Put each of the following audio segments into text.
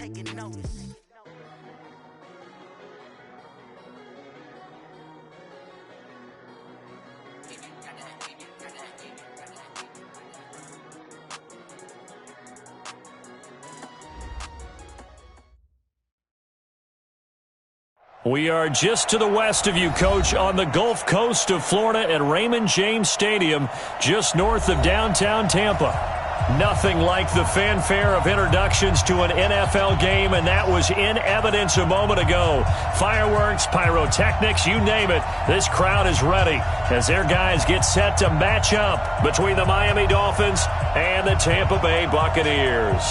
taking notice. We are just to the west of you, Coach, on the Gulf Coast of Florida at Raymond James Stadium, just north of downtown Tampa. Nothing like the fanfare of introductions to an NFL game, and that was in evidence a moment ago. Fireworks, pyrotechnics, you name it. This crowd is ready as their guys get set to match up between the Miami Dolphins and the Tampa Bay Buccaneers.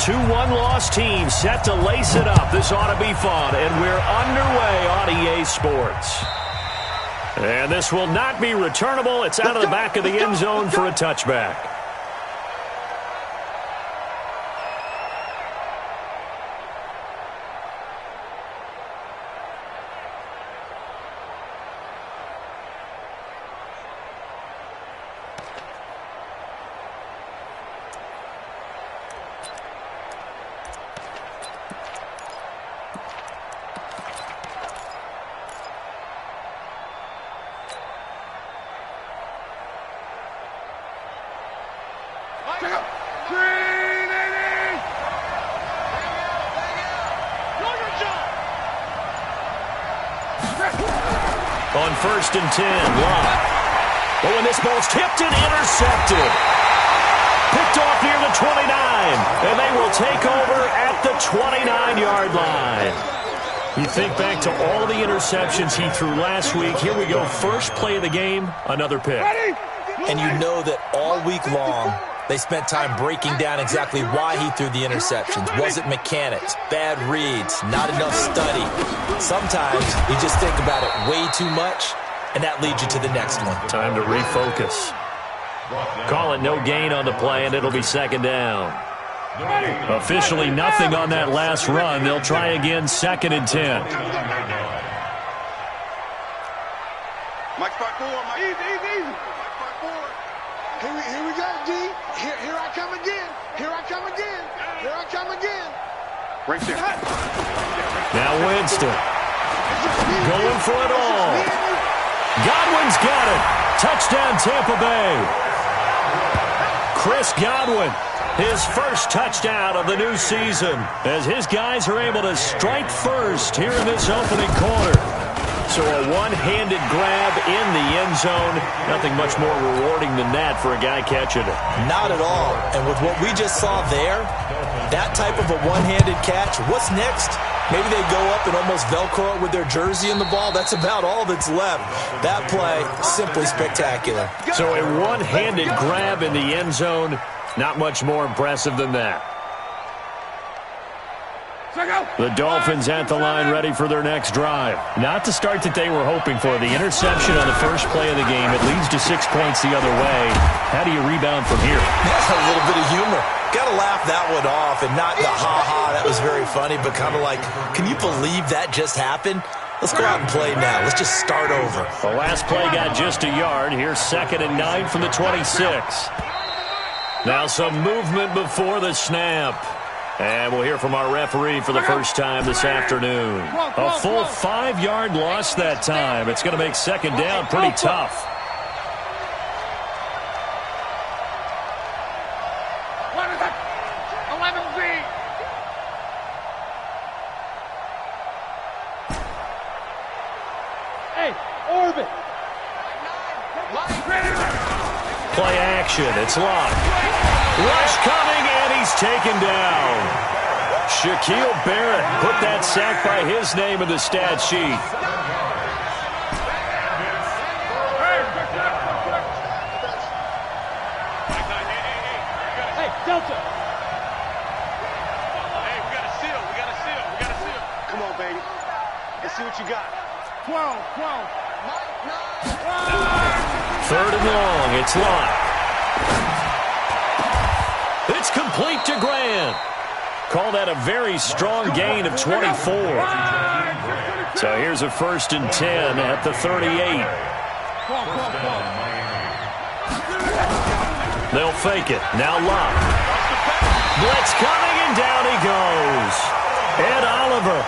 2-1 loss team set to lace it up. This ought to be fun, and we're underway on EA Sports. And this will not be returnable. It's out of the back of the end zone for a touchback. On 1st and 10, Love. But when this ball's tipped and intercepted. Picked off near the 29. And they will take over at the 29-yard line. You think back to all the interceptions he threw last week. Here we go. First play of the game, another pick. And you know that all week long, they spent time breaking down exactly why he threw the interceptions. Was it mechanics, bad reads, not enough study? Sometimes you just think about it way too much, and that leads you to the next one. Time to refocus. Call it no gain on the play, and it'll be second down. Officially nothing on that last run. They'll try again, 2nd and 10. Mike, part 4. Easy. Here we go, D. Here I come again. Here I come again. Right there. Now Winston. Going for it all. Godwin's got it. Touchdown, Tampa Bay. Chris Godwin, his first touchdown of the new season, as his guys are able to strike first here in this opening quarter. So a one-handed grab in the end zone. Nothing much more rewarding than that for a guy catching it. Not at all. And with what we just saw there, that type of a one-handed catch, what's next? Maybe they go up and almost Velcro it with their jersey in the ball. That's about all that's left. That play, simply spectacular. So a one-handed grab in the end zone, not much more impressive than that. The Dolphins at the line, ready for their next drive. Not the start that they were hoping for. The interception on the first play of the game. It leads to 6 points the other way. How do you rebound from here? That's a little bit of humor. Got to laugh that one off, and not the ha-ha, that was very funny, but kind of like, can you believe that just happened? Let's go out and play now. Let's just start over. The last play got just a yard. Here's 2nd and 9 from the 26. Now some movement before the snap. And we'll hear from our referee for the first time this afternoon. A full 5-yard loss that time. It's going to make second down pretty tough. What is it? 11Z. Hey, orbit. Play action. It's locked. Rush coming, and he's taken down. Shaquille Barrett put that sack by his name in the stat sheet. Hey, Delta. Hey, we got a seal. Come on, baby. Let's see what you got. 12. 3rd and long. It's locked. It's complete to Grant. Call that a very strong gain of 24. So here's a 1st and 10 at the 38. They'll fake it. Now Luck. Blitz coming, and down he goes. Ed Oliver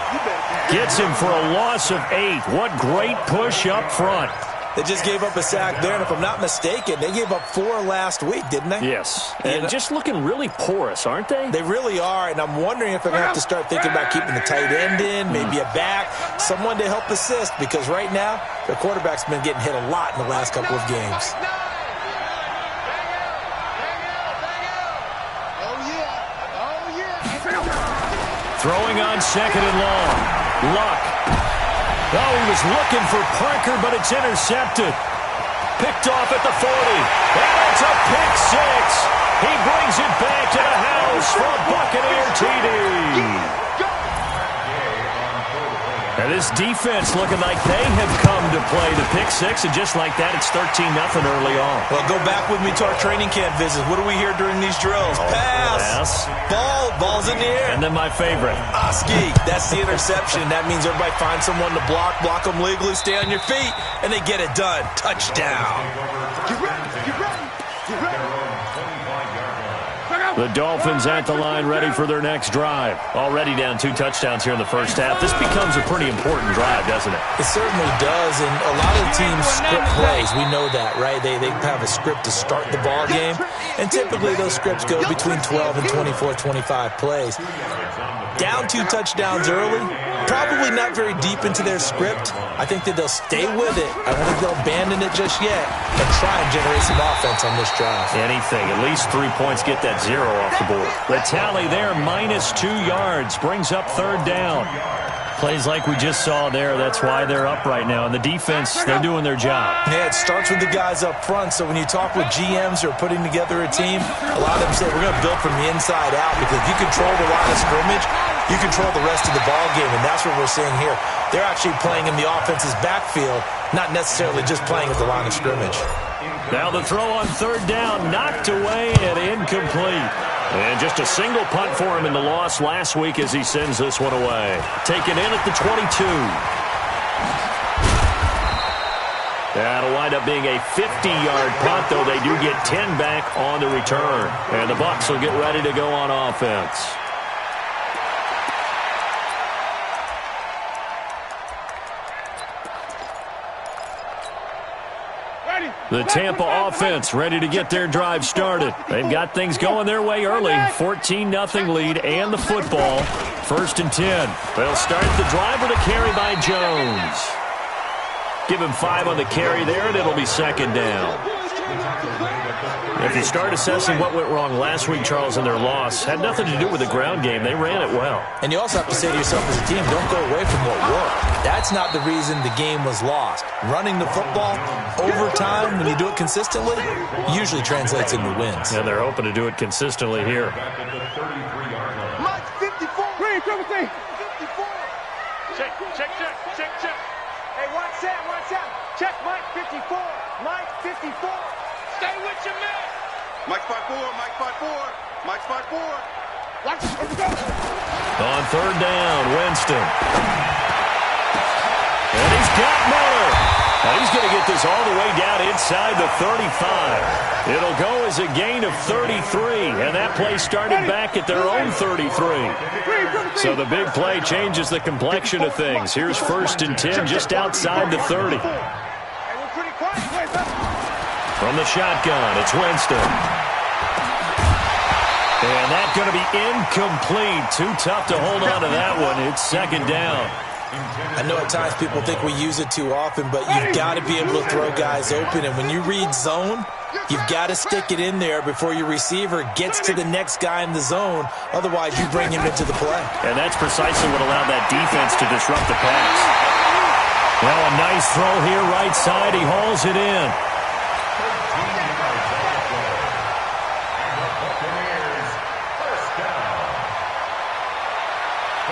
gets him for a loss of 8. What great push up front. They just gave up a sack there, and if I'm not mistaken, they gave up 4 last week, didn't they? Yes, and just looking really porous, aren't they? They really are, and I'm wondering if they're going to have to start thinking about keeping the tight end in, maybe a back, someone to help assist, because right now, their quarterback's been getting hit a lot in the last couple of games. Throwing on 2nd and long. Luck. Oh, he was looking for Parker, but it's intercepted. Picked off at the 40. And it's a pick 6. He brings it back to the house for a Buccaneer TD. And this defense looking like they have come to play the pick 6, and just like that, it's 13-0 early on. Well, go back with me to our training camp visits. What do we hear during these drills? Pass. Ball's in the air. And then my favorite. Oski. That's the interception. That means everybody finds someone to block them legally, stay on your feet, and they get it done. Touchdown. Get ready. Get ready. Get ready. The Dolphins at the line ready for their next drive. Already down 2 touchdowns here in the first half. This becomes a pretty important drive, doesn't it? It certainly does, and a lot of teams script plays. We know that, right? They have a script to start the ball game, and typically those scripts go between 12 and 24, 25 plays. Down 2 touchdowns early, probably not very deep into their script. I think that they'll stay with it. I don't think they'll abandon it just yet, but try and generate some offense on this drive. Anything. At least 3 points, get that 0 off the board. The tally there, -2 yards, brings up 3rd down. Plays like we just saw there. That's why they're up right now. And the defense, they're doing their job. Yeah, it starts with the guys up front. So when you talk with GMs who are putting together a team, a lot of them say we're going to build from the inside out, because if you control the line of scrimmage, you control the rest of the ball game, and that's what we're seeing here. They're actually playing in the offense's backfield, not necessarily just playing at the line of scrimmage. Now the throw on 3rd down, knocked away and incomplete. And just a single punt for him in the loss last week as he sends this one away. Taken in at the 22. That'll wind up being a 50-yard punt, though they do get 10 back on the return. And the Bucs will get ready to go on offense. The Tampa offense ready to get their drive started. They've got things going their way early. 14-0 lead and the football. 1st and 10. They'll start the drive with a carry by Jones. Give him 5 on the carry there, and it'll be 2nd down. If you start assessing what went wrong last week, Charles, in their loss, had nothing to do with the ground game. They ran it well. And you also have to say to yourself as a team, don't go away from what worked. That's not the reason the game was lost. Running the football over time, when you do it consistently, usually translates into wins. And they're hoping to do it consistently here. Mike 54. Green, 54. Check. Hey, watch out. Check Mike 54. Mike 54. Stay with your man. Mike spot 4. Watch it. Let's go. On 3rd down, Winston. And he's got Miller. Now he's going to get this all the way down inside the 35. It'll go as a gain of 33, and that play started back at their own 33. So the big play changes the complexion of things. Here's 1st and 10 just outside the 30. From the shotgun, it's Winston. And that's going to be incomplete. Too tough to hold on to that one. It's 2nd down. I know at times people think we use it too often, but you've got to be able to throw guys open. And when you read zone, you've got to stick it in there before your receiver gets to the next guy in the zone. Otherwise, you bring him into the play. And that's precisely what allowed that defense to disrupt the pass. Well, a nice throw here right side. He hauls it in.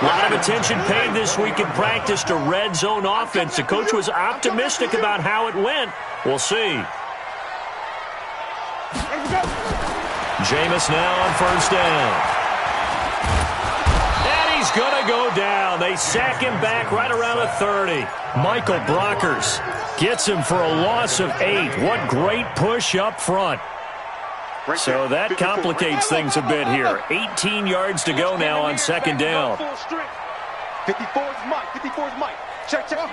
A lot of attention paid this week in practice to red zone offense. The coach was optimistic about how it went. We'll see. Jameis now on 1st down. And he's going to go down. They sack him back right around the 30. Michael Brockers gets him for a loss of 8. What great push up front. So that complicates things a bit here. 18 yards to go now on second down. 54 is Mike. 54 is Mike. Check. 54.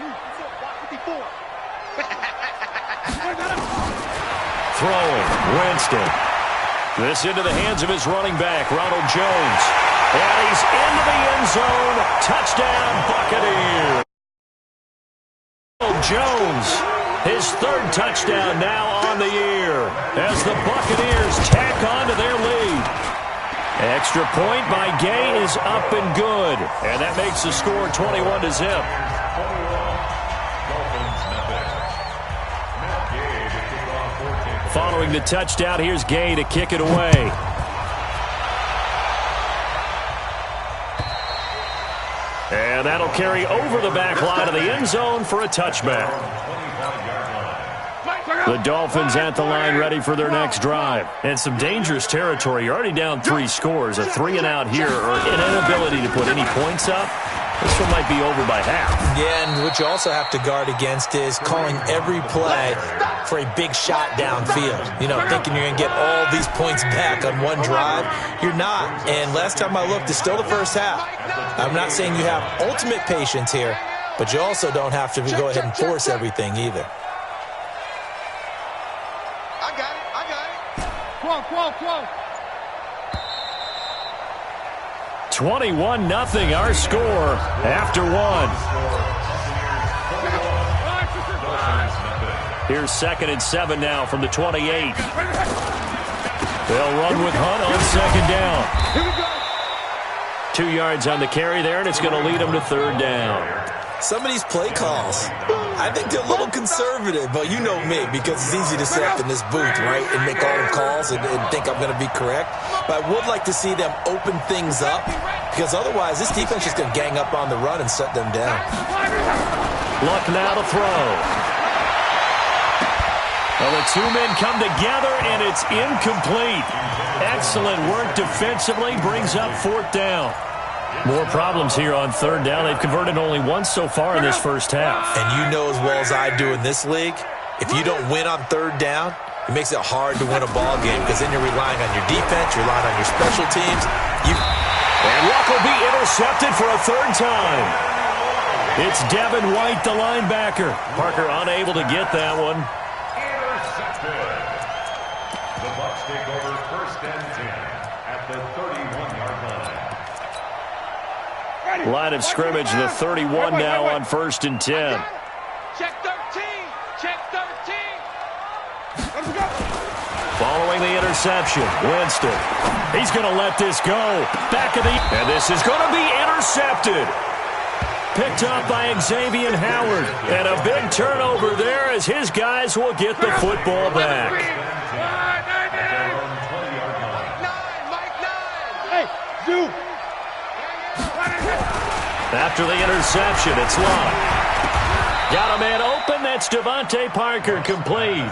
Throwing, Winston. This into the hands of his running back, Ronald Jones. And he's into the end zone. Touchdown, Buccaneers. Jones, his third touchdown now on the year as the Buccaneers tack on to their lead. Extra point by Gay is up and good. And that makes the score 21-0. Following the touchdown, here's Gay to kick it away. And that'll carry over the back line of the end zone for a touchback. The Dolphins at the line ready for their next drive. And some dangerous territory. You're already down 3 scores. A 3-and-out here or an inability to put any points up. This one might be over by half. Yeah, and what you also have to guard against is calling every play for a big shot downfield. You know, thinking you're going to get all these points back on one drive. You're not. And last time I looked, it's still the first half. I'm not saying you have ultimate patience here, but you also don't have to go ahead and force everything either. I got it. Whoa. 21-0 our score after 1. Here's 2nd and 7 now from the 28. They'll run with Hunt on second down. 2 yards on the carry there, and it's going to lead them to third down. Some of these play calls, I think they're a little conservative, but you know me, because it's easy to sit up in this booth, right, and make all the calls and think I'm going to be correct. But I would like to see them open things up, because otherwise this defense is going to gang up on the run and shut them down. Luck now to throw. Well, the 2 men come together, and it's incomplete. Excellent work defensively, brings up 4th down. More problems here on third down. They've converted only once so far in this first half. And you know as well as I do in this league, if you don't win on third down, it makes it hard to win a ball game because then you're relying on your defense, you're relying on your special teams. And Luck will be intercepted for a 3rd time. It's Devin White, the linebacker. Parker unable to get that one. Intercepted. The Bucs take over 1st and 10 at the 31-yard line. Line of scrimmage, the 31 now on 1st and 10. Check 13. Check 13. Following the interception, Winston. He's going to let this go. Back of the... And this is going to be intercepted. Picked up by Xavier Howard. And a big turnover there as his guys will get the football back. Hey, Zoo. After the interception, it's Luck. Got a man open. That's Devontae Parker, complete.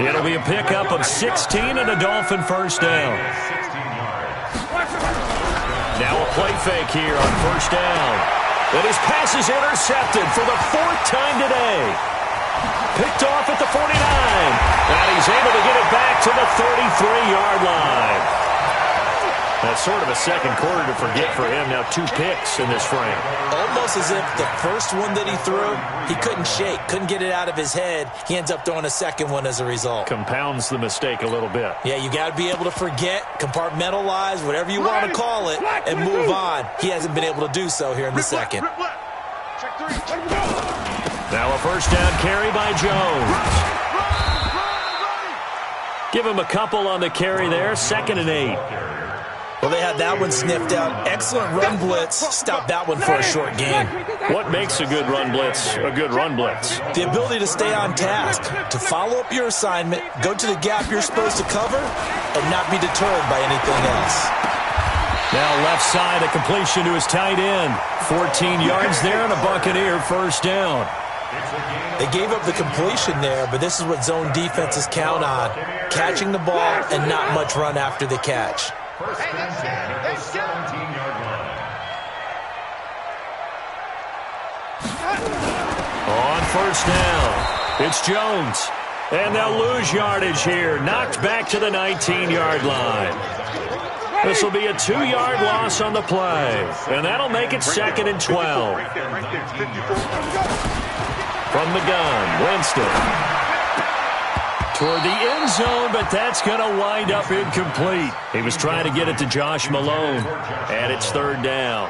It'll be a pickup of 16 and a Dolphin first down. Now a play fake here on first down. And his pass is intercepted for the 4th time today. Picked off at the 49. And he's able to get it back to the 33-yard line. That's sort of a second quarter to forget for him. Now 2 picks in this frame. Almost as if the first one that he threw, he couldn't shake, couldn't get it out of his head. He ends up throwing a second one as a result. Compounds the mistake a little bit. Yeah, you got to be able to forget, compartmentalize, whatever you want to call it, and move on. He hasn't been able to do so here in the second. Now a first down carry by Jones. Give him a couple on the carry there. 2nd and 8. Well, they had that one sniffed out. Excellent run blitz. Stop that one for a short gain. What makes a good run blitz a good run blitz? The ability to stay on task, to follow up your assignment, go to the gap you're supposed to cover, and not be deterred by anything else. Now left side, a completion to his tight end. 14 yards there and a Buccaneer first down. They gave up the completion there, but this is what zone defenses count on. Catching the ball and not much run after the catch. First and 10 at the 17-yard line. On first down, it's Jones. And they'll lose yardage here. Knocked back to the 19-yard line. This will be a 2-yard loss on the play. And that'll make it 2nd and 12. From the gun, Winston. Toward the end zone, but that's going to wind up incomplete. He was trying to get it to Josh Malone. And it's 3rd down.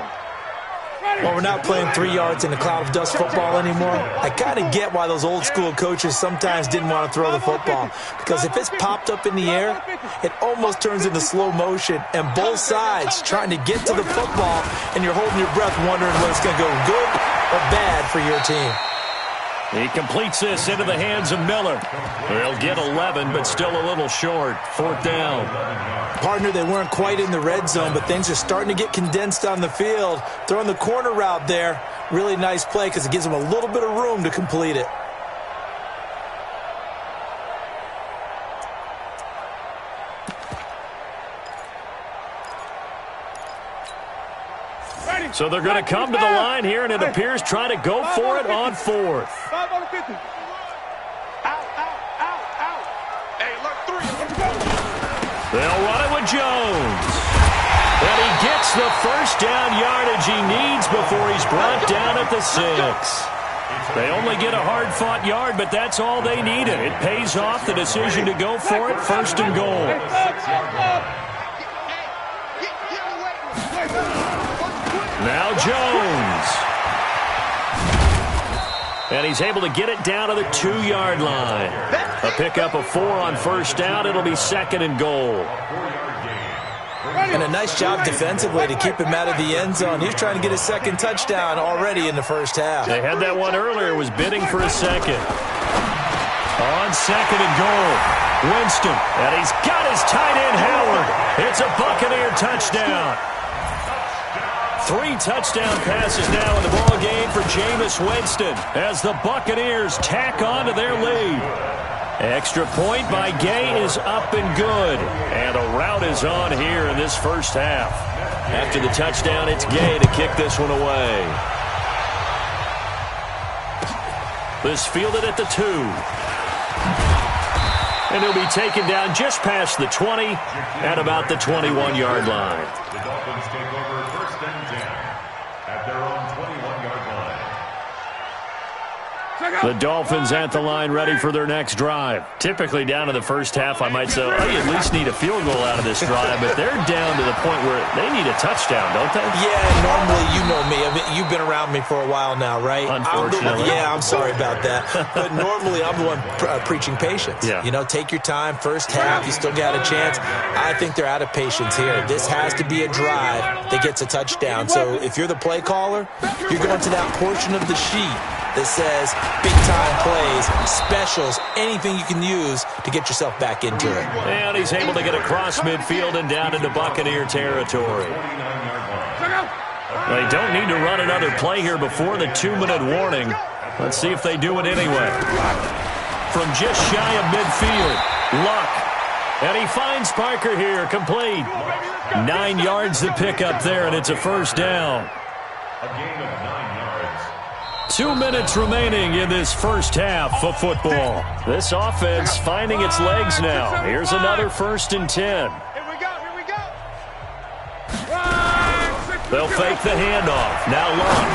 Well, we're not playing 3 yards in a cloud of dust football anymore. I kind of get why those old school coaches sometimes didn't want to throw the football. Because if it's popped up in the air, it almost turns into slow motion. And both sides trying to get to the football, and you're holding your breath wondering whether it's going to go good or bad for your team. He completes this into the hands of Miller. They'll get 11, but still a little short. 4th down. Partner, they weren't quite in the red zone, but things are starting to get condensed on the field. Throwing the corner route there, really nice play because it gives them a little bit of room to complete it. So they're going to come to the line here, and it appears trying to go for it on 4th. 5 on the 50. Out. Hey, look, 3. They'll run it with Jones. And he gets the first down yardage he needs before he's brought down at the 6. They only get a hard-fought yard, but that's all they needed. It pays off the decision to go for it, 1st and goal. Now Jones. And he's able to get it down to the 2-yard line. A pickup of 4 on 1st down. It'll be 2nd and goal. And a nice job defensively to keep him out of the end zone. He's trying to get his 2nd touchdown already in the 1st half. They had that one earlier, was bidding for a 2nd. On 2nd and goal, Winston. And he's got his tight end, Howard. It's a Buccaneer touchdown. 3 touchdown passes now in the ball game for Jameis Winston as the Buccaneers tack on to their lead. Extra point by Gay is up and good. And a rout is on here in this 1st half. After the touchdown, it's Gay to kick this one away. This fielded at the 2. And he'll be taken down just past the 20 at about the 21-yard line. The Dolphins take over 1st and 10 at their own 21-yard line. The Dolphins at the line ready for their next drive. Typically down to the 1st half, I might say, oh, you at least need a field goal out of this drive, but they're down to the point where they need a touchdown, don't they? Yeah, normally, you know me. I mean, you've been around me for a while now, right? Unfortunately. I'm sorry about that. But normally, I'm the one preaching patience. Yeah. You know, take your time. 1st half, you still got a chance. I think they're out of patience here. This has to be a drive that gets a touchdown. So if you're the play caller, you're going to that portion of the sheet that says big-time plays, specials, anything you can use to get yourself back into it. And he's able to get across midfield and down into Buccaneer territory. They don't need to run another play here before the 2-minute warning. Let's see if they do it anyway. From just shy of midfield, Luck. And he finds Parker here, complete. 9 yards to pick up there, and it's a 1st down. A gain of 9 yards. 2 minutes remaining in this 1st half of football. This offense finding its legs now. Here's another 1st and 10. Here we go. They'll fake the handoff. Now Luck.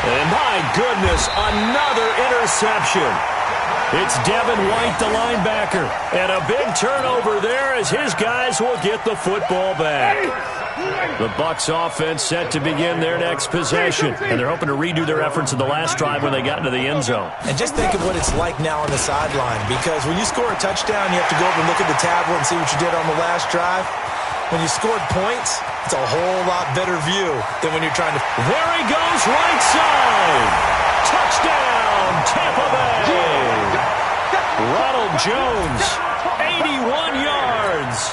And my goodness, another interception. It's Devin White, the linebacker. And a big turnover there as his guys will get the football back. The Bucs offense set to begin their next possession. And they're hoping to redo their efforts in the last drive when they got into the end zone. And just think of what it's like now on the sideline. Because when you score a touchdown, you have to go over and look at the tablet and see what you did on the last drive. When you scored points, it's a whole lot better view than when you're trying to... There he goes, right side. Touchdown, Tampa Bay. Ronald Jones, 81 yards.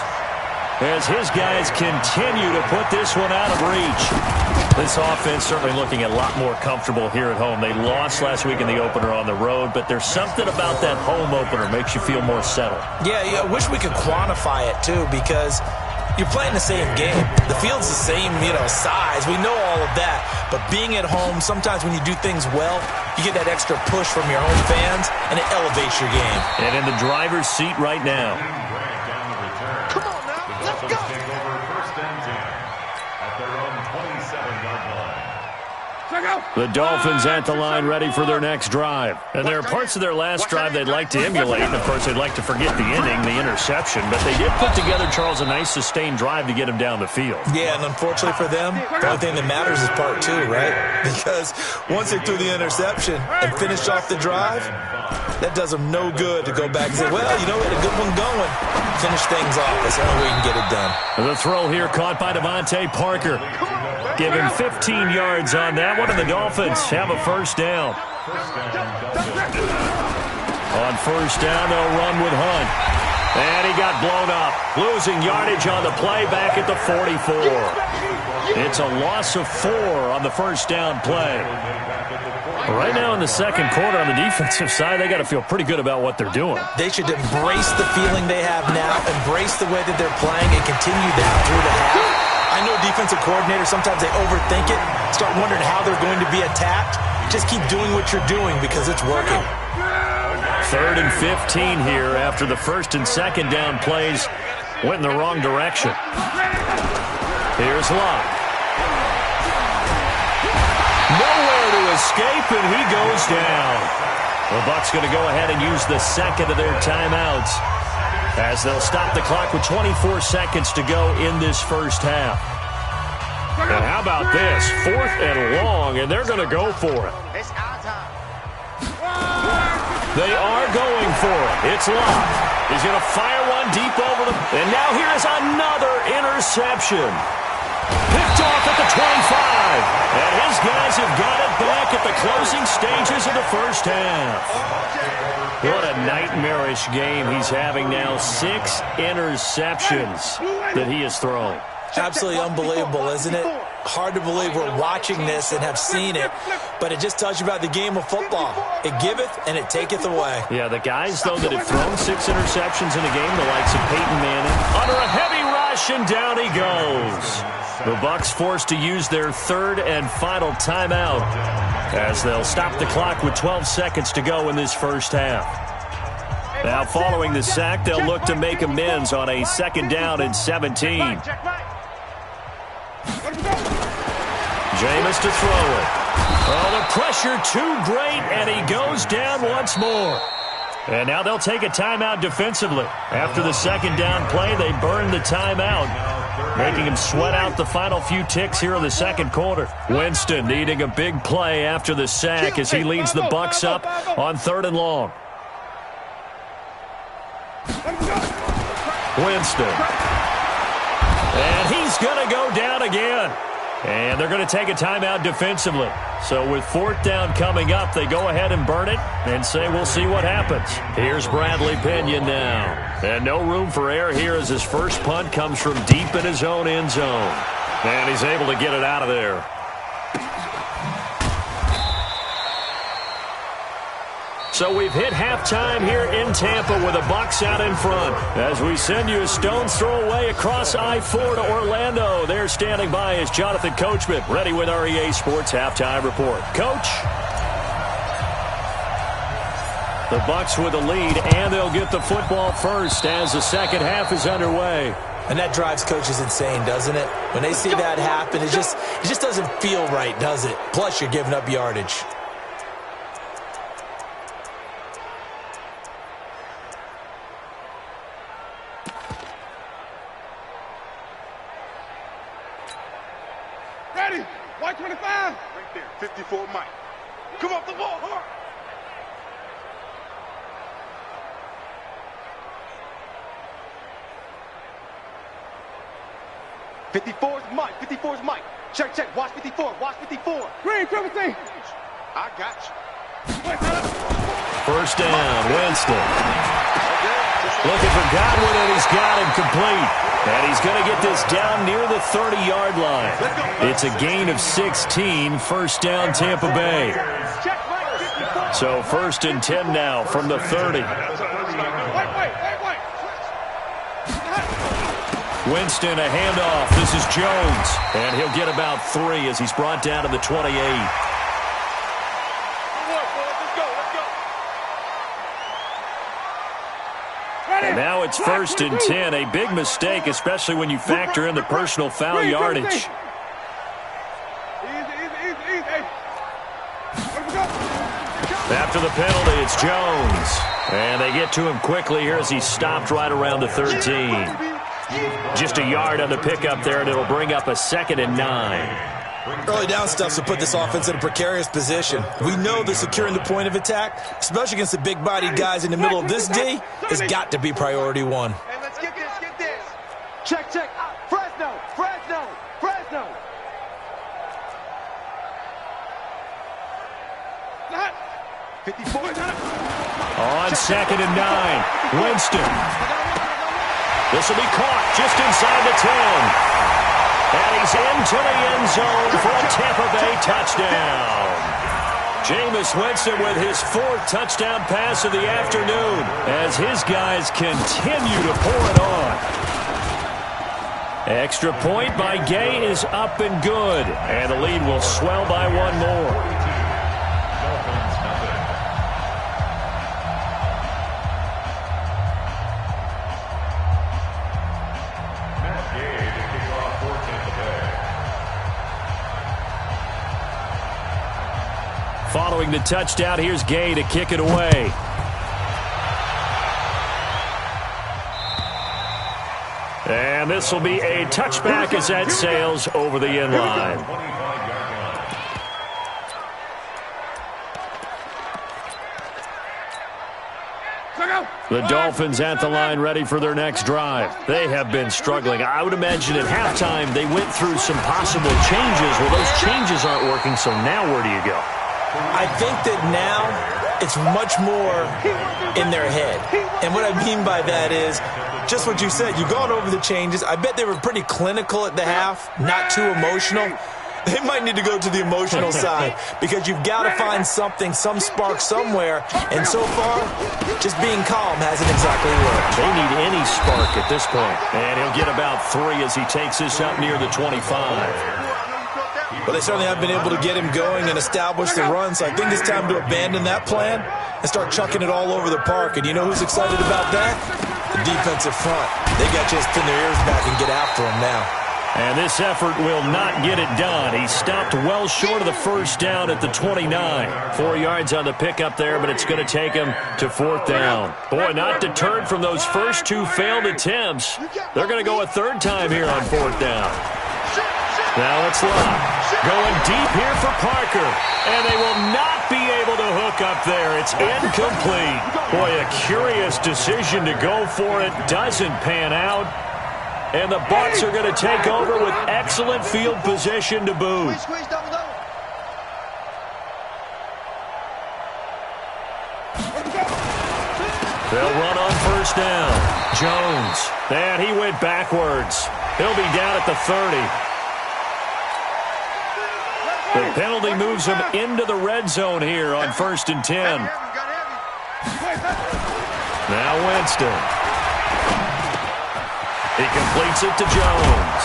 As his guys continue to put this one out of reach. This offense certainly looking a lot more comfortable here at home. They lost last week in the opener on the road, but there's something about that home opener makes you feel more settled. Yeah, I wish we could quantify it, too, because... You're playing the same game. The field's the same, size. We know all of that. But being at home, sometimes when you do things well, you get that extra push from your home fans, and it elevates your game. And in the driver's seat right now. Come on now, let's go. Take over first and 10 at their own 27-yard line. The Dolphins at the line ready for their next drive. And there are parts of their last drive they'd like to emulate. And, of course, they'd like to forget the inning, the interception. But they did put together, Charles, a nice sustained drive to get him down the field. Yeah, and unfortunately for them, the only thing that matters is part two, right? Because once they threw the interception and finished off the drive, that does them no good to go back and say, well, we had a good one going. Finish things off. That's the only way you can get it done. The throw here caught by Devontae Parker. Give him 15 yards on that one, and the Dolphins have a first down. On first down, they'll run with Hunt. And he got blown up, losing yardage on the play back at the 44. It's a loss of 4 on the first down play. Right now in the second quarter on the defensive side, they got to feel pretty good about what they're doing. They should embrace the feeling they have now, embrace the way that they're playing, and continue that through the half. I know defensive coordinators, sometimes they overthink it, start wondering how they're going to be attacked. Just keep doing what you're doing because it's working. 3rd and 15 here after the first and second down plays went in the wrong direction. Here's Locke. Nowhere to escape, and he goes down. The Bucs going to go ahead and use the second of their timeouts as they'll stop the clock with 24 seconds to go in this first half. And how about this? 4th and long, and they're going to go for it. It's our time. They are going for it. It's Locke. He's going to fire one deep over them. And now here is another interception. Picked off at the 25. And his guys have got it back at the closing stages of the first half. What a nightmarish game he's having now. 6 interceptions that he has thrown. Absolutely unbelievable, isn't it? Hard to believe we're watching this and have seen it, but it just tells you about the game of football. It giveth and it taketh away. Yeah, the guys, though, that have thrown 6 interceptions in a game, the likes of Peyton Manning, under a heavy rush, and down he goes. The Bucs forced to use their 3rd and final timeout as they'll stop the clock with 12 seconds to go in this first half. Now, following the sack, they'll look to make amends on a 2nd down and 17. Jameis to throw it. Oh, the pressure too great, and he goes down once more. And now they'll take a timeout defensively. After the 2nd down play, they burn the timeout, making him sweat out the final few ticks here in the second quarter. Winston needing a big play after the sack as he leads the Bucs up on 3rd and long. Winston. And he's going to go down again. And they're going to take a timeout defensively. So with 4th down coming up, they go ahead and burn it and say we'll see what happens. Here's Bradley Pinion now. And no room for error here as his first punt comes from deep in his own end zone. And he's able to get it out of there. So we've hit halftime here in Tampa with the Bucs out in front. As we send you a stone's throw away across I-4 to Orlando. There standing by is Jonathan Coachman, ready with our EA Sports Halftime Report. Coach? The Bucs with the lead, and they'll get the football first as the second half is underway. And that drives coaches insane, doesn't it? When they see that happen, it just doesn't feel right, does it? Plus, you're giving up yardage. Ready? White 25. Right there. 54 Mike. Come off the ball hard. '54's Mike. 54's Mike. Check, check. Watch 54. Watch 54. Green, 17. I got you. First down, Winston. Looking for Godwin, and he's got him complete. And he's going to get this down near the 30-yard line. It's a gain of 16, first down Tampa Bay. So 1st and 10 now from the 30. Winston, a handoff. This is Jones. And he'll get about 3 as he's brought down to the 28. And now it's 1st and 10. A big mistake, especially when you factor in the personal foul yardage. After the penalty, it's Jones. And they get to him quickly here as he's stopped right around the 13. Just a yard on the pickup there, and it'll bring up a 2nd and 9. Early down stuff to put this offense in a precarious position. We know that securing the point of attack, especially against the big-bodied guys in the middle of this D, has got to be priority 1. Hey, let's get this, get this. Check, check. Fresno, Fresno, Fresno. 54. On 2nd and 9, Winston. This will be caught just inside the 10. And he's into the end zone for a Tampa Bay touchdown. Jameis Winston with his 4th touchdown pass of the afternoon as his guys continue to pour it on. Extra point by Gay is up and good. And the lead will swell by 1 more. Following the touchdown, here's Gay to kick it away. And this will be a touchback as that sails over the end line. The Dolphins at the line ready for their next drive. They have been struggling. I would imagine at halftime they went through some possible changes. Well, those changes aren't working, so now where do you go? I think that now it's much more in their head. And what I mean by that is just what you said. You've gone over the changes. I bet they were pretty clinical at the half, not too emotional. They might need to go to the emotional side because you've got to find something, some spark somewhere. And so far, just being calm hasn't exactly worked. They need any spark at this point. And he'll get about 3 as he takes this up near the 25. Well, they certainly have been able to get him going and establish the run, so I think it's time to abandon that plan and start chucking it all over the park. And you know who's excited about that? The defensive front. They got to just pin their ears back and get after him now. And this effort will not get it done. He stopped well short of the first down at the 29. 4 yards on the pickup there, but it's going to take him to 4th down. Boy, not deterred from those first 2 failed attempts. They're going to go a 3rd time here on 4th down. Now it's Locke. Going deep here for Parker. And they will not be able to hook up there. It's incomplete. Boy, a curious decision to go for it. Doesn't pan out. And the Bucs are going to take over with excellent field position to boot. They'll run on 1st down. Jones. And he went backwards. He'll be down at the 30. The penalty moves him into the red zone here on 1st and 10. Now Winston. He completes it to Jones.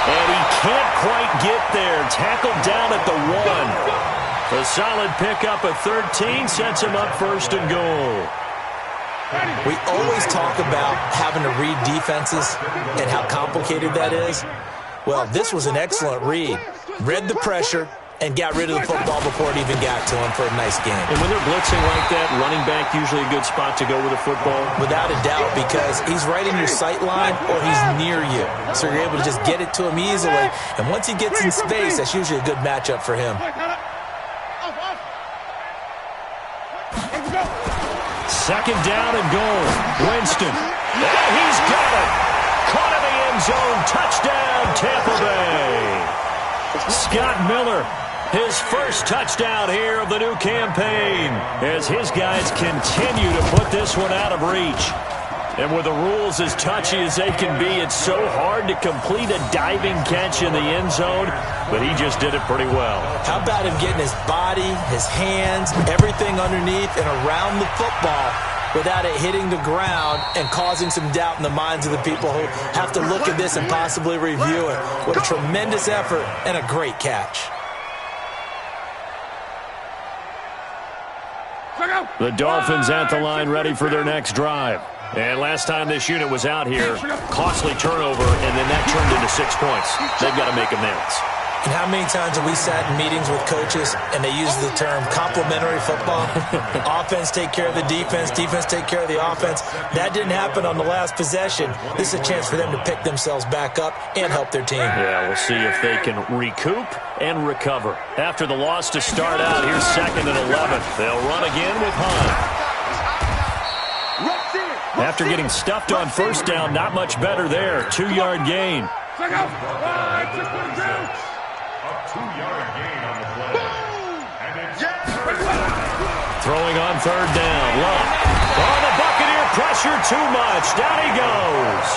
And he can't quite get there. Tackled down at the 1. A solid pickup at 13 sets him up 1st and goal. We always talk about having to read defenses and how complicated that is. Well, this was an excellent read. Read the pressure and got rid of the football before it even got to him for a nice game. And when they're blitzing like that, running back usually a good spot to go with the football? Without a doubt, because he's right in your sight line or he's near you. So you're able to just get it to him easily. And once he gets in space, that's usually a good matchup for him. 2nd down and goal. Winston. And he's got it. Caught in the end zone. Touchdown, Tampa Bay. Scott Miller. His first touchdown here of the new campaign as his guys continue to put this one out of reach. And with the rules as touchy as they can be, it's so hard to complete a diving catch in the end zone, but he just did it pretty well. How about him getting his body, his hands, everything underneath and around the football without it hitting the ground and causing some doubt in the minds of the people who have to look at this and possibly review it. What a tremendous effort and a great catch. The Dolphins at the line ready for their next drive. And last time this unit was out here, costly turnover, and then that turned into 6 points. They've got to make amends. And how many times have we sat in meetings with coaches and they use the term complementary football? Offense take care of the defense, defense take care of the offense. That didn't happen on the last possession. This is a chance for them to pick themselves back up and help their team. Yeah, we'll see if they can recoup and recover. After the loss to start out, here's 2nd and 11. They'll run again with Hunt. After getting stuffed on first down, not much better there. 2-yard gain. A 2-yard gain on the play. And it's throwing on 3rd down. Luck. Oh, the Buccaneer pressure too much. Down he goes.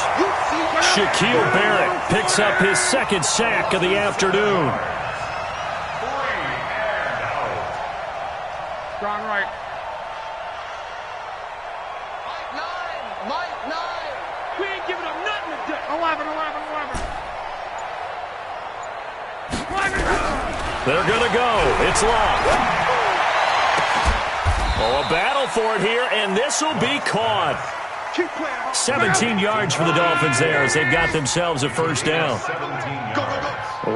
Shaquille Barrett picks up his 2nd sack of the afternoon. 3 and out. Strong right. Mike 9. We ain't giving up nothing today. 11. They're going to go. It's locked. Oh, a battle for it here, and this will be caught. 17 yards for the Dolphins there as they've got themselves a first down.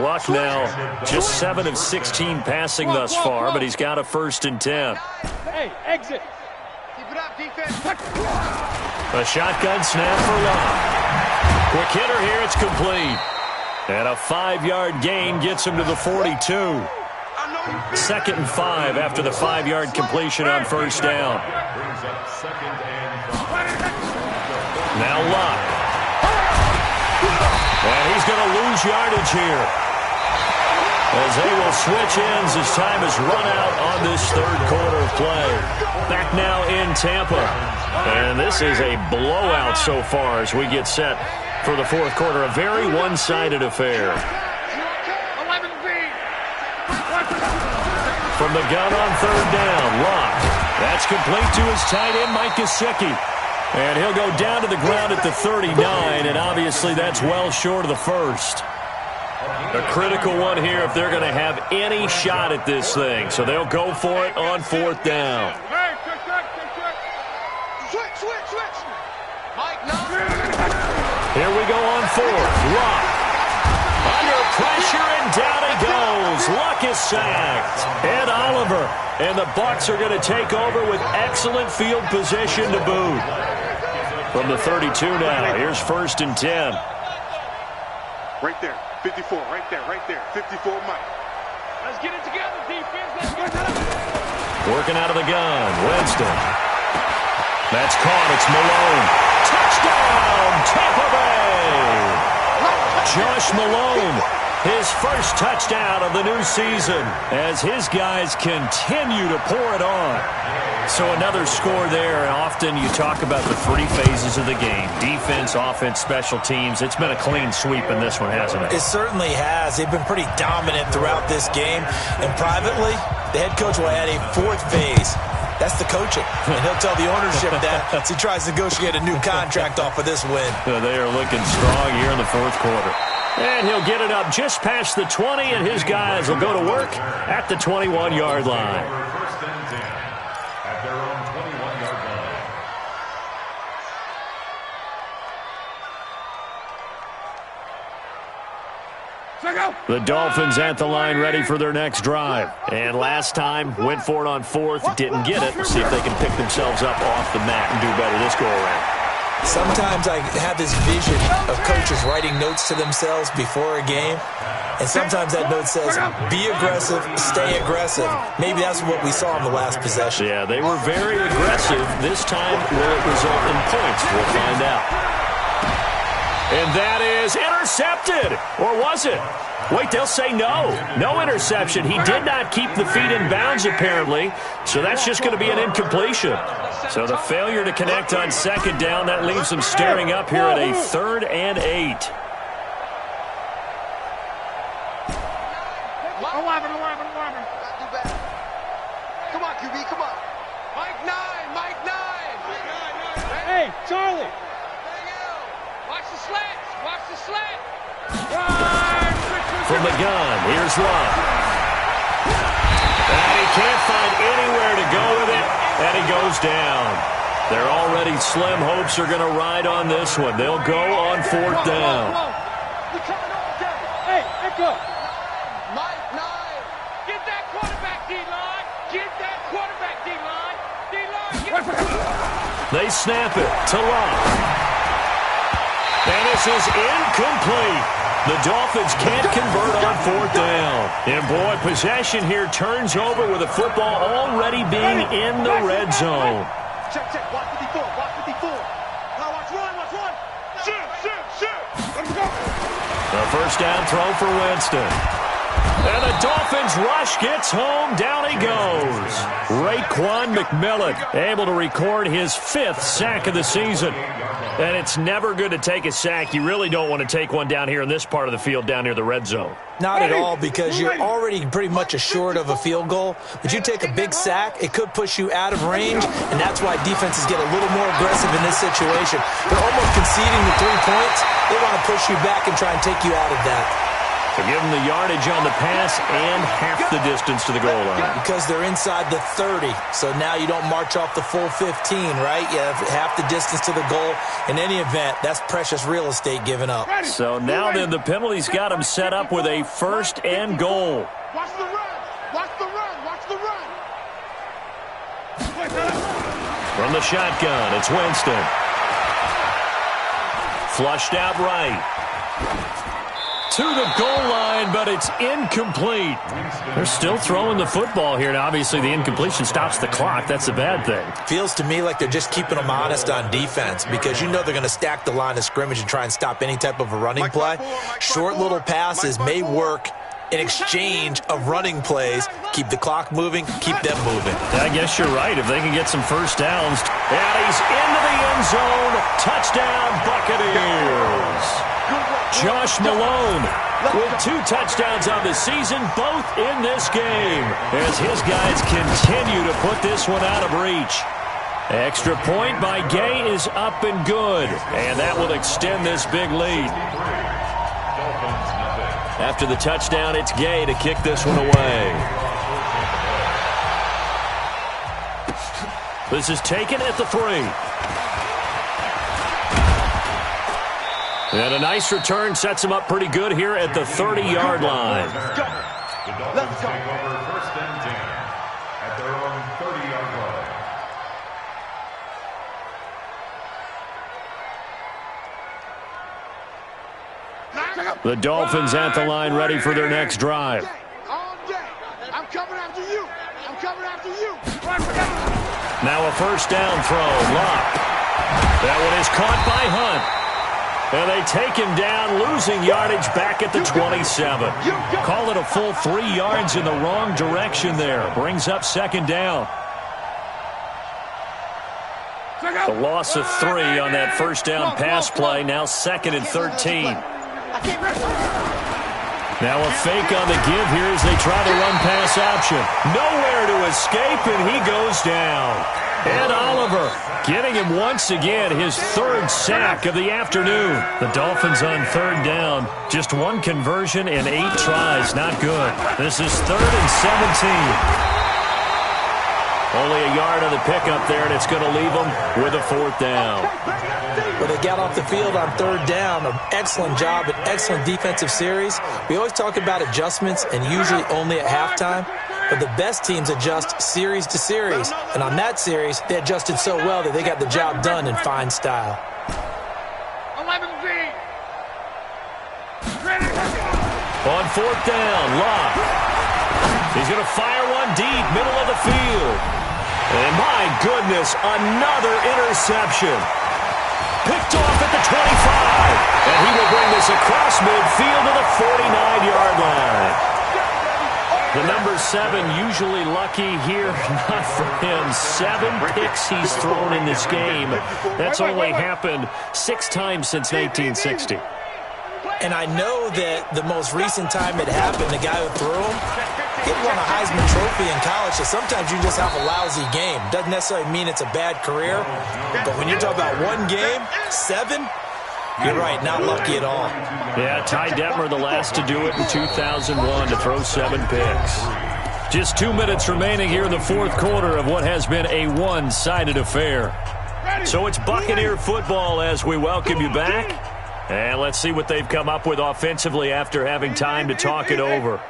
Luck now just 7 of 16 passing thus far, but he's got a 1st and 10. Hey, exit. Keep it up, defense. A shotgun snap for Luck. Quick hitter here, it's complete. And a 5-yard gain gets him to the 42. 2nd and 5 after the 5-yard completion on first down. Now Luck. And he's going to lose yardage here, as they will switch ends as time has run out on this 3rd quarter of play. Back now in Tampa. And this is a blowout so far as we get set for the 4th quarter. A very one-sided affair. 11B. From the gun on 3rd down, Luck. That's complete to his tight end, Mike Gesicki. And he'll go down to the ground at the 39, and obviously that's well short of the 1st. A critical one here if they're going to have any shot at this thing. So they'll go for it on 4th down. Hey, Switch. Mike 9. Here we go on 4th. Luck. Under pressure, and down he goes. Luck is sacked. Ed Oliver. And the Bucs are going to take over with excellent field position to boot. From the 32 now, here's 1st and 10. Right there. 54. Right there. 54, Mike. let's get it together, defense. Let's get it together. Working out of the gun. Winston. That's caught. It's Malone. Touchdown, Tampa Bay. Josh Malone, his first touchdown of the new season as his guys continue to pour it on. So another score there, and often you talk about the 3 phases of the game. Defense, offense, special teams. It's been a clean sweep in this one, hasn't it? It certainly has. They've been pretty dominant throughout this game. And privately, the head coach will add a 4th phase. That's the coaching. And he'll tell the ownership that as he tries to negotiate a new contract off of this win. They are looking strong here in the 4th quarter. And he'll get it up just past the 20, and his guys will go to work at the 21-yard line. First and 10 at their own 21-yard line. The Dolphins at the line ready for their next drive. And last time, went for it on 4th, didn't get it. See if they can pick themselves up off the mat and do better this go-around. Sometimes I have this vision of coaches writing notes to themselves before a game. And sometimes that note says, be aggressive, stay aggressive. Maybe that's what we saw in the last possession. Yeah, they were very aggressive. This time, will it result in points? We'll find out. And that is intercepted. Or was it? Wait, they'll say no. No interception. He did not keep the feet in bounds, apparently. So that's just going to be an incompletion. So the failure to connect on 2nd down, that leaves them staring up here at a 3rd and 8. 11. Come on, QB, come on. Mike 9. Hey, Charlie. Watch the slats. Watch the slats. From the gun, here's Rob. And he can't find anywhere to go with it, and he goes down. Their already slim hopes are going to ride on this one. They'll go on 4th down. We coming all day. Hey, Echo. Mike, 9. Get that quarterback, D-line. Get that quarterback, D-line. D-line, They snap it to Locke. And this is incomplete. The Dolphins can't convert on 4th down. And, boy, possession here turns over with the football already being in the red zone. Check, check. Watch 54. Watch 54. Now watch run. Watch run. Shoot. Let's go. The first down throw for Winston. And the Dolphins rush gets home. Down he goes. Raekwon McMillan able to record his 5th sack of the season. And it's never good to take a sack. You really don't want to take one down here in this part of the field down near the red zone. Not at all, because you're already pretty much assured of a field goal. But you take a big sack, it could push you out of range, and that's why defenses get a little more aggressive in this situation. They're almost conceding the 3 points. They want to push you back and try and take you out of that. They give them the yardage on the pass and half the distance to the goal line. Because they're inside the 30, so now you don't march off the full 15, right? You have half the distance to the goal. In any event, that's precious real estate given up. So now then the penalty's got them set up with a 1st and goal. Watch the run. Watch the run. Watch the run. From the shotgun, it's Winston. Flushed out right. To the goal line, but it's incomplete. They're still throwing the football here, and obviously the incompletion stops the clock. That's a bad thing. Feels to me like they're just keeping them honest on defense, because you know they're going to stack the line of scrimmage and try and stop any type of a running play. Short little passes may work in exchange of running plays. Keep the clock moving, keep them moving. I guess you're right. If they can get some first downs. And he's into the end zone. Touchdown, Buccaneers. Josh Malone with 2 touchdowns on the season, both in this game, as his guys continue to put this one out of reach. Extra point by Gay is up and good, and that will extend this big lead. After the touchdown, it's Gay to kick this one away. This is taken at the 3. And a nice return sets him up pretty good here at the 30-yard line. The Dolphins take over 1st and 10 at their own 30-yard line. The Dolphins at the line ready for their next drive. All day. I'm coming after you. I'm coming after you. Now a 1st down throw. Locke. That one is caught by Hunt. And they take him down, losing yardage back at the 27. Call it a full 3 yards in the wrong direction there. Brings up 2nd down. The loss of 3 on that 1st down pass play. Now 2nd and 13. Now a fake on the give here as they try the run-pass option. Nowhere to escape, and he goes down. Ed Oliver getting him once again his 3rd sack of the afternoon. The Dolphins on 3rd down. Just 1 conversion in 8 tries. Not good. This is 3rd and 17. Only a yard on the pickup there, and it's going to leave them with a 4th down. Well, they got off the field on 3rd down. An excellent job, an excellent defensive series. We always talk about adjustments, and usually only at halftime. But the best teams adjust series to series. And on that series, they adjusted so well that they got the job done in fine style. 11B. On 4th down, Locke. He's going to fire one deep, middle of the field. And my goodness, another interception. Picked off at the 25. And he will bring this across midfield to the 49-yard line. The number 7 usually lucky here. Not for him. 7 picks he's thrown in this game. That's only happened 6 times since 1960. And I know that the most recent time it happened, the guy who threw him, He won a Heisman Trophy in college, so sometimes you just have a lousy game. Doesn't necessarily mean it's a bad career, but when you're talking about one game, 7, you're right, not lucky at all. Yeah, Ty Detmer, the last to do it in 2001, to throw 7 picks. Just 2 minutes remaining here in the fourth quarter of what has been a one-sided affair. So it's Buccaneer football as we welcome you back. And let's see what they've come up with offensively after having time to talk it over.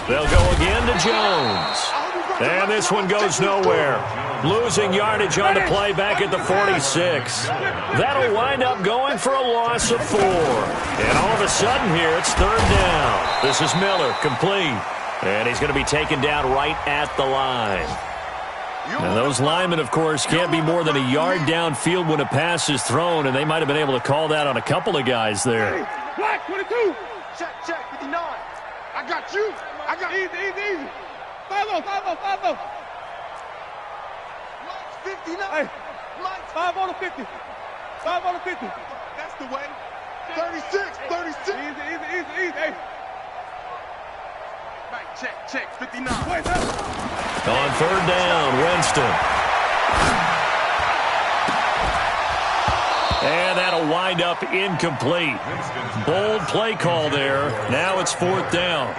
They'll go again to Jones. And this one goes nowhere. Losing yardage on the play back at the 46. That'll wind up going for a loss of 4. And all of a sudden here, it's 3rd down. This is Miller, complete. And he's going to be taken down right at the line. And those linemen, of course, can't be more than a yard downfield when a pass is thrown, and they might have been able to call that on a couple of guys there. Black 22. Check, 59. I got you. I got easy. 5-0. 59. Hey, 5 on the 50. 5 on the 50. That's the way. 36. Easy. Hey. Right, check. 59. On 3rd down, Winston. And that'll wind up incomplete. Bold play call there. Now it's 4th down.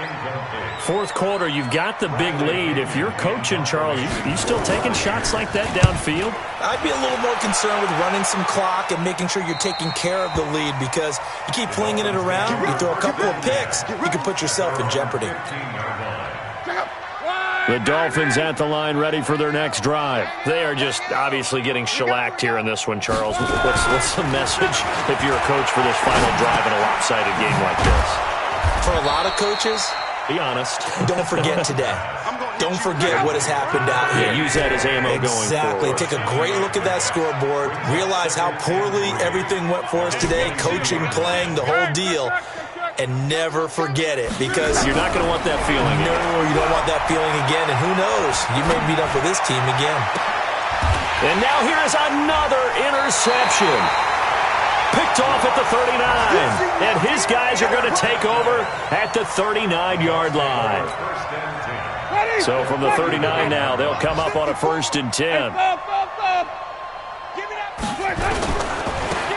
Fourth quarter, you've got the big lead. If you're coaching, Charles, you still taking shots like that downfield? I'd be a little more concerned with running some clock and making sure you're taking care of the lead, because you keep flinging it around, you throw a couple of picks, you can put yourself in jeopardy. The Dolphins at the line, ready for their next drive. They are just obviously getting shellacked here in this one, Charles. What's the message if you're a coach for this final drive in a lopsided game like this? For a lot of coaches, be honest. Don't forget today. Don't forget what has happened out here. Yeah, use that as ammo going forward. Exactly. Take a great look at that scoreboard. Realize how poorly everything went for us today, coaching, playing, the whole deal. And never forget it, because you're not going to want that feeling again. No, you don't want that feeling again, and who knows? You may meet up with this team again. And now here is another interception. Picked off at the 39. And his guys are going to take over at the 39-yard line. So from the 39 now, they'll come up on a 1st and 10.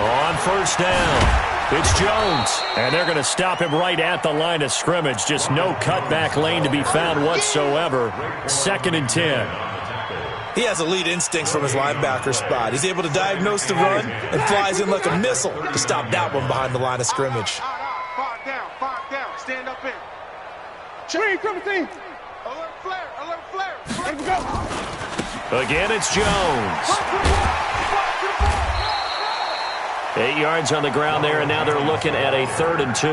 On 1st down. It's Jones, and they're going to stop him right at the line of scrimmage. Just no cutback lane to be found whatsoever. 2nd and 10. He has elite instincts from his linebacker spot. He's able to diagnose the run and flies in like a missile to stop that one behind the line of scrimmage. 5 down. Stand up in. Screen, 17. Alert flare. Ready to go. Again, it's Jones. 8 yards on the ground there, and now they're looking at a 3rd and 2.